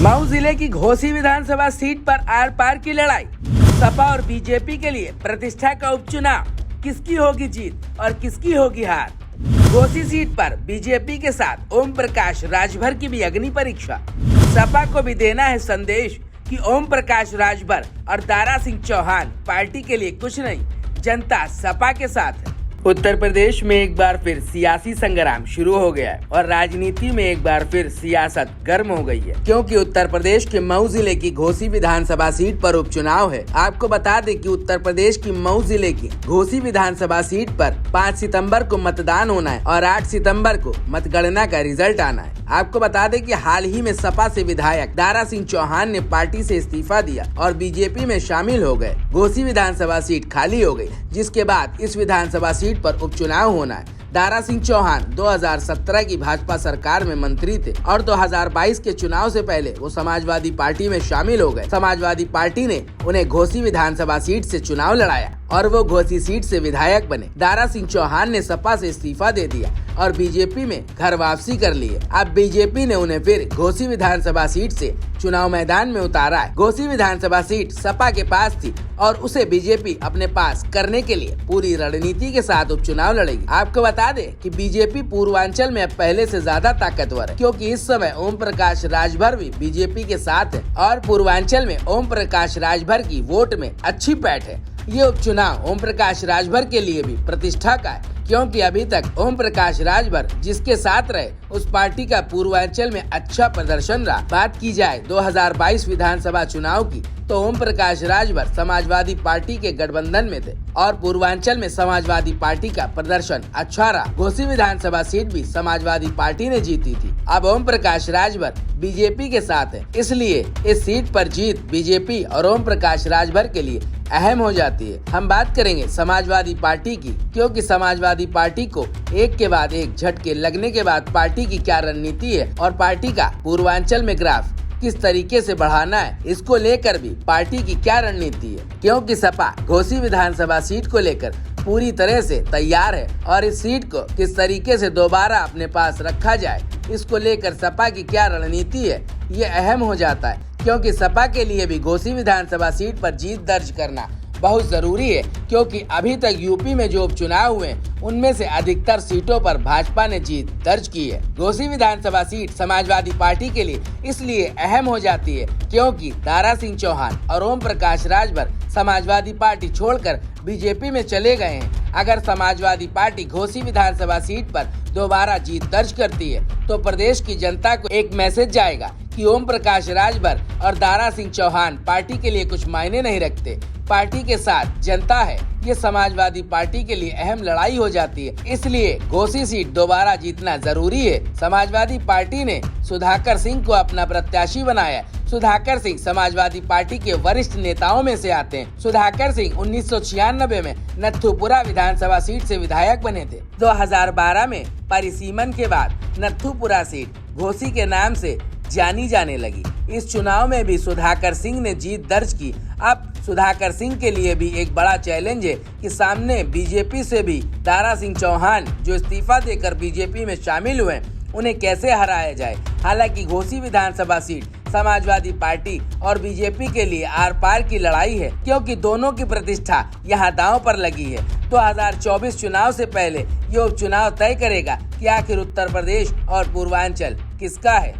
मऊ जिले की घोसी विधानसभा सीट पर आर पार की लड़ाई। सपा और बीजेपी के लिए प्रतिष्ठा का उपचुनाव। किसकी होगी जीत और किसकी होगी हार। घोसी सीट पर बीजेपी के साथ ओम प्रकाश राजभर की भी अग्नि परीक्षा। सपा को भी देना है संदेश कि ओम प्रकाश राजभर और दारा सिंह चौहान पार्टी के लिए कुछ नहीं, जनता सपा के साथ है। उत्तर प्रदेश में एक बार फिर सियासी संग्राम शुरू हो गया है और राजनीति में एक बार फिर सियासत गर्म हो गई है, क्योंकि उत्तर प्रदेश के मऊ जिले की घोसी विधानसभा सीट पर उपचुनाव है। आपको बता दें कि उत्तर प्रदेश की मऊ जिले की घोसी विधानसभा सीट पर 5 सितंबर को मतदान होना है और 8 सितंबर को मतगणना का रिजल्ट आना है। आपको बता दें कि हाल ही में सपा से विधायक दारा सिंह चौहान ने पार्टी से इस्तीफा दिया और बीजेपी में शामिल हो गए। घोसी विधानसभा सीट खाली हो गई, जिसके बाद इस विधानसभा सीट पर उपचुनाव होना है। दारा सिंह चौहान 2017 की भाजपा सरकार में मंत्री थे और 2022 के चुनाव से पहले वो समाजवादी पार्टी में शामिल हो गए। समाजवादी पार्टी ने उन्हें घोसी विधानसभा सीट से चुनाव लड़ाया और वो घोसी सीट से विधायक बने। दारा सिंह चौहान ने सपा से इस्तीफा दे दिया और बीजेपी में घर वापसी कर ली है। अब बीजेपी ने उन्हें फिर घोसी विधानसभा सीट से चुनाव मैदान में उतारा है। घोसी विधानसभा सीट सपा के पास थी और उसे बीजेपी अपने पास करने के लिए पूरी रणनीति के साथ उपचुनाव लड़ेगी। आपको बता दें कि बीजेपी पूर्वांचल में अब पहले से ज्यादा ताकतवर है, क्योंकि इस समय ओम प्रकाश राजभर भी बीजेपी के साथ है और पूर्वांचल में ओम प्रकाश राजभर की वोट में अच्छी पैठ है। ये उपचुनाव ओम प्रकाश राजभर के लिए भी प्रतिष्ठा का है, क्योंकि अभी तक ओम प्रकाश राजभर जिसके साथ रहे उस पार्टी का पूर्वांचल में अच्छा प्रदर्शन रहा। बात की जाए 2022 विधानसभा चुनाव की, तो ओम प्रकाश राजभर समाजवादी पार्टी के गठबंधन में थे और पूर्वांचल में समाजवादी पार्टी का प्रदर्शन अच्छा रहा। घोसी विधानसभा सीट भी समाजवादी पार्टी ने जीती थी। अब ओम प्रकाश राजभर बीजेपी के साथ है, इसलिए इस सीट पर जीत बीजेपी और ओम प्रकाश राजभर के लिए अहम हो जाती है। हम बात करेंगे समाजवादी पार्टी की, क्योंकि समाजवादी पार्टी को एक के बाद एक झटके लगने के बाद पार्टी की क्या रणनीति है और पार्टी का पूर्वांचल में ग्राफ किस तरीके से बढ़ाना है, इसको लेकर भी पार्टी की क्या रणनीति है। क्योंकि सपा घोसी विधानसभा सीट को लेकर पूरी तरह से तैयार है और इस सीट को किस तरीके से दोबारा अपने पास रखा जाए, इसको लेकर सपा की क्या रणनीति है, ये अहम हो जाता है। क्योंकि सपा के लिए भी घोसी विधानसभा सीट पर जीत दर्ज करना बहुत जरूरी है, क्योंकि अभी तक यूपी में जो उपचुनाव हुए उनमें से अधिकतर सीटों पर भाजपा ने जीत दर्ज की है। घोसी विधानसभा सीट समाजवादी पार्टी के लिए इसलिए अहम हो जाती है क्योंकि दारा सिंह चौहान और ओम प्रकाश राजभर समाजवादी पार्टी छोड़कर बीजेपी में चले गए हैं। अगर समाजवादी पार्टी घोसी विधानसभा सीट पर दोबारा जीत दर्ज करती है तो प्रदेश की जनता को एक मैसेज जाएगा कि ओम प्रकाश राजभर और दारा सिंह चौहान पार्टी के लिए कुछ मायने नहीं रखते, पार्टी के साथ जनता है। ये समाजवादी पार्टी के लिए अहम लड़ाई हो जाती है, इसलिए घोसी सीट दोबारा जीतना जरूरी है। समाजवादी पार्टी ने सुधाकर सिंह को अपना प्रत्याशी बनाया। सुधाकर सिंह समाजवादी पार्टी के वरिष्ठ नेताओं में से आते हैं। सुधाकर सिंह 1996 में नथुपुरा विधानसभा सीट से विधायक बने थे। 2012 में परिसीमन के बाद नथुपुरा सीट घोसी के नाम से जानी जाने लगी। इस चुनाव में भी सुधाकर सिंह ने जीत दर्ज की। अब सुधाकर सिंह के लिए भी एक बड़ा चैलेंज है कि सामने बीजेपी से भी दारा सिंह चौहान जो इस्तीफा देकर बीजेपी में शामिल हुए, उन्हें कैसे हराया जाए। हालांकि घोसी विधानसभा सीट समाजवादी पार्टी और बीजेपी के लिए आर पार की लड़ाई है, क्योंकि दोनों की प्रतिष्ठा यहां दांव पर लगी है। 2024 चुनाव से पहले ये उपचुनाव तय करेगा कि आखिर उत्तर प्रदेश और पूर्वांचल किसका है।